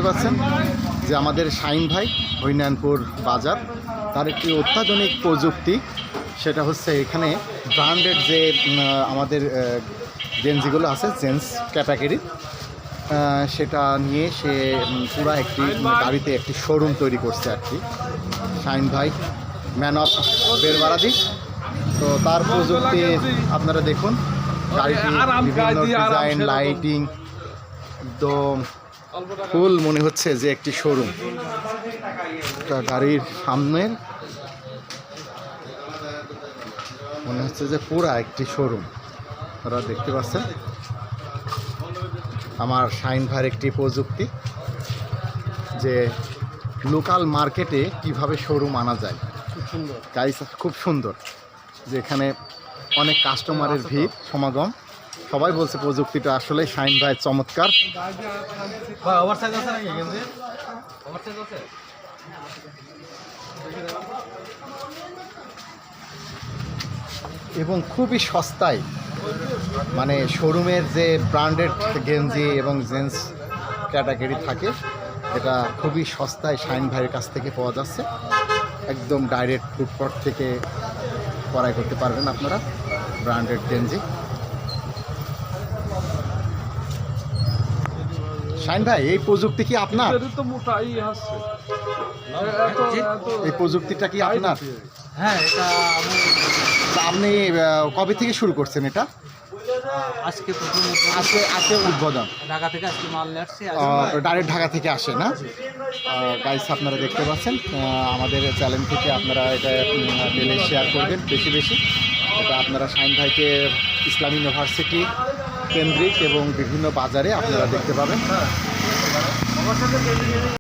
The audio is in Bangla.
দেখতে পাচ্ছেন যে আমাদের শাহিন ভাই হরিনারায়ণপুর বাজার তার একটি অত্যাধুনিক প্রযুক্তি, সেটা হচ্ছে এখানে ব্র্যান্ডেড যে আমাদের গেঞ্জিগুলো আছে জেন্টস ক্যাটাগরি, সেটা নিয়ে সে পুরা একটি গাড়িতে একটি শোরুম তৈরি করছে আর কি। শাহিন ভাই ম্যান অফ বেরবারাদি, তো তার প্রযুক্তি আপনারা দেখুন, গাড়িটি বিভিন্ন ডিজাইন লাইটিং একদম ফুল মনে হচ্ছে যে একটি শোরুম। গাড়ির সামনের মনে হচ্ছে যে পুরা একটি শোরুম, আপনারা দেখতে পাচ্ছেন আমার শাহিন ভাইয়ের একটি প্রযুক্তি যে লোকাল মার্কেটে কিভাবে শোরুম আনা যায়। খুব সুন্দর গাইস, খুব সুন্দর, যে এখানে অনেক কাস্টমারের ভিড় সমাগম, সবাই বলছে প্রযুক্তিটা আসলে শাহিন ভাই চমৎকার। এবং খুবই সস্তায়, মানে শোরুমের যে ব্র্যান্ডেড গেঞ্জি এবং জেন্টস ক্যাটাগরি থাকে এটা খুবই সস্তায় শাহিন ভাইয়ের কাছ থেকে পাওয়া যাচ্ছে। একদম ডাইরেক্ট ফুডকোর্ট থেকে ক্রয় করতে পারবেন আপনারা ব্র্যান্ডেড গেঞ্জি। শাহিন ভাই, এই প্রযুক্তি কি আপনার? এই প্রযুক্তিটা কি আপনার? হ্যাঁ, এটা আপনি কবে থেকে শুরু করছেন এটা? আজকে প্রথম আজকে উদ্বোধন। ঢাকা থেকে আজকে মাল নিয়ে আসছি। ডাইরেক্ট ঢাকা থেকে আসে না? গাইস, আপনারা দেখতে পাচ্ছেন আমাদের চ্যানেল থেকে আপনারা এটা পেলে শেয়ার করবেন বেশি বেশি। এটা আপনারা শাহিন ভাইকে ইসলামী ইউনিভার্সিটি কেন্দ্রিক এবং বিভিন্ন বাজারে আপনারা দেখতে পাবেন।